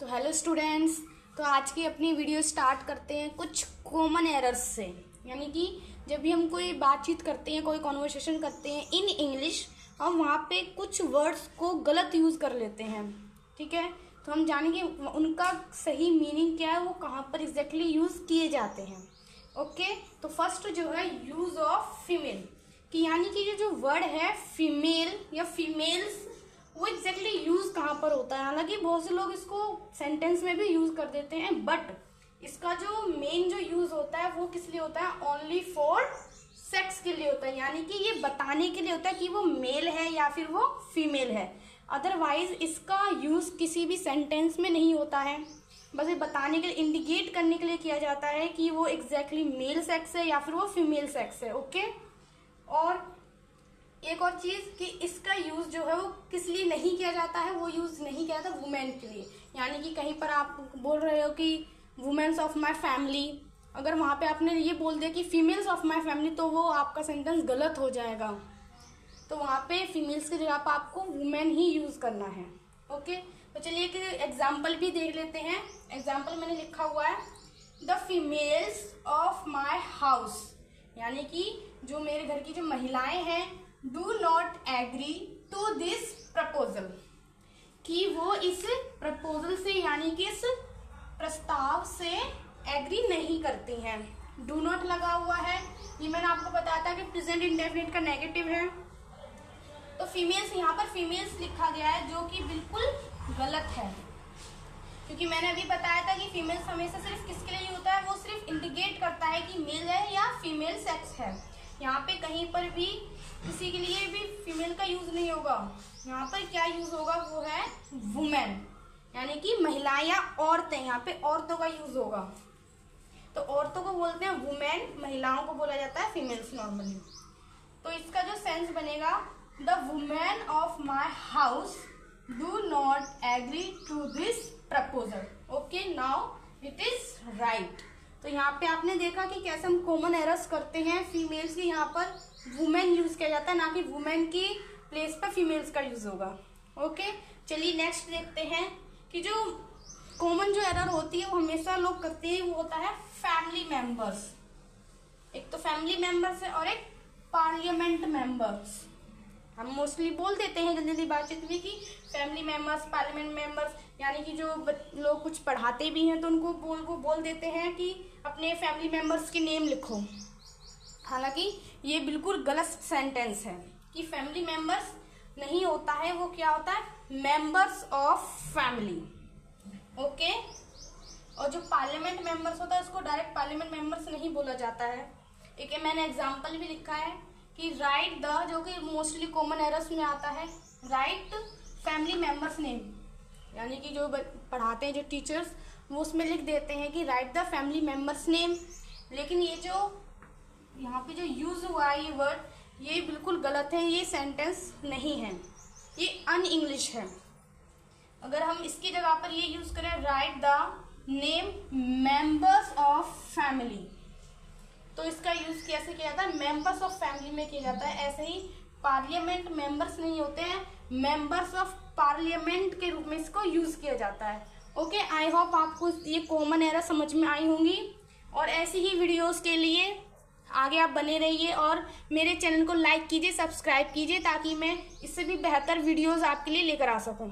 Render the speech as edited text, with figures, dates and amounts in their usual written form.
तो hello students, तो आज की अपनी वीडियो स्टार्ट करते हैं कुछ कॉमन एरर्स से। यानी कि जब भी हम कोई बातचीत करते हैं, कोई कॉन्वर्सेशन करते हैं इन इंग्लिश, हम वहाँ पे कुछ वर्ड्स को गलत यूज़ कर लेते हैं। ठीक है, तो हम जानेंगे उनका सही मीनिंग क्या है, वो कहाँ पर एग्जैक्टली यूज़ किए जाते हैं। ओके, तो फर्स्ट जो है यूज़ ऑफ फीमेल, कि यानी कि ये जो वर्ड है फीमेल या फीमेल्स, वो एग्जैक्टली यूज़ कहाँ पर होता है। हालांकि बहुत से लोग इसको सेंटेंस में भी यूज़ कर देते हैं, बट इसका जो मेन जो यूज़ होता है वो किस लिए होता है, ओनली फॉर सेक्स के लिए होता है। यानी कि ये बताने के लिए होता है कि वो मेल है या फिर वो फीमेल है। अदरवाइज इसका यूज़ किसी भी सेंटेंस में नहीं होता है। बस ये बताने के लिए, इंडिकेट करने के लिए किया जाता है कि वो एग्जैक्टली मेल सेक्स है या फिर वो फीमेल सेक्स है। ओके, और एक और चीज़ कि इसका यूज़ जो है वो किस लिए नहीं किया जाता है, वो यूज़ नहीं किया जाता वुमेन के लिए। यानी कि कहीं पर आप बोल रहे हो कि वुमेन्स ऑफ माई फैमिली, अगर वहाँ पे आपने ये बोल दिया कि फीमेल्स ऑफ माई फैमिली, तो वो आपका सेंटेंस गलत हो जाएगा। तो वहाँ पे फीमेल्स की जगह पर आपको वुमेन ही यूज़ करना है। ओके, तो चलिए एक एग्जाम्पल भी देख लेते हैं। एग्जाम्पल मैंने लिखा हुआ है, the females of my house, यानी कि जो मेरे घर की जो महिलाएं हैं, do not agree to this proposal, कि वो इस प्रपोजल से यानी कि इस प्रस्ताव से एग्री नहीं करती हैं। डू नॉट लगा हुआ है, ये मैंने आपको बताया था कि प्रेजेंट इंडेफिनिट का नेगेटिव है। तो फीमेल्स, यहाँ पर फीमेल्स लिखा गया है जो कि बिल्कुल गलत है, क्योंकि मैंने अभी बताया था कि फीमेल्स हमेशा सिर्फ किसके लिए होता है, वो सिर्फ इंडिकेट करता है कि मेल है या फीमेल सेक्स है। यहाँ पे कहीं पर भी किसी के लिए भी फीमेल का यूज नहीं होगा। यहाँ पर क्या यूज होगा, वो है वुमेन, यानी कि महिलाएं या औरतें। यहाँ पे औरतों का यूज होगा, तो औरतों को बोलते हैं वुमेन, महिलाओं को बोला जाता है फीमेल्स नॉर्मली। तो इसका जो सेंस बनेगा, the women of my house do not agree to this proposal. Okay, now it is right. तो यहाँ पे आपने देखा कि कैसे हम कॉमन एरर्स करते हैं। फीमेल्स की यहाँ पर वुमेन यूज किया जाता है, ना कि वुमेन की प्लेस पर फीमेल्स का यूज होगा। ओके, चलिए नेक्स्ट देखते हैं कि जो कॉमन जो एरर होती है वो हमेशा लोग करते हैं, वो होता है फैमिली मेंबर्स। एक तो फैमिली मेंबर्स है और एक पार्लियामेंट मेंबर्स। हम मोस्टली बोल देते हैं जल्दी जल्दी बातचीत में कि फैमिली मेंबर्स, पार्लियामेंट मेंबर्स, यानी कि जो लोग कुछ पढ़ाते भी हैं तो उनको वो बोल देते हैं कि अपने फैमिली मेंबर्स के नेम लिखो। हालांकि ये बिल्कुल गलत सेंटेंस है कि फैमिली मेंबर्स नहीं होता है, वो क्या होता है, मेंबर्स ऑफ फैमिली। ओके, और जो पार्लियामेंट मेंबर्स होता है उसको डायरेक्ट पार्लियामेंट मेंबर्स नहीं बोला जाता है। एक मैंने एग्जाम्पल भी लिखा है कि राइट द, जो कि मोस्टली कॉमन एरर्स में आता है, राइट फैमिली मेंबर्स नेम, यानी कि जो पढ़ाते हैं जो टीचर्स, वो उसमें लिख देते हैं कि right the family members name. लेकिन ये जो यहाँ पे जो यूज हुआ है ये वर्ड, ये बिल्कुल गलत है, ये सेंटेंस नहीं है, ये अन इंग्लिश है। अगर हम इसकी जगह पर ये यूज करें, right the name members of family, तो इसका यूज कैसे किया जाता है, मेंबर्स ऑफ फैमिली में किया जाता है। ऐसे ही पार्लियामेंट मेंबर्स नहीं होते हैं, मेंबर्स ऑफ पार्लियामेंट के रूप में इसको यूज किया जाता है। ओके, आई होप आपको ये कॉमन एरर समझ में आई होंगी, और ऐसी ही वीडियोस के लिए आगे आप बने रहिए और मेरे चैनल को लाइक कीजिए, सब्सक्राइब कीजिए, ताकि मैं इससे भी बेहतर वीडियोस आपके लिए लेकर आ सकूं।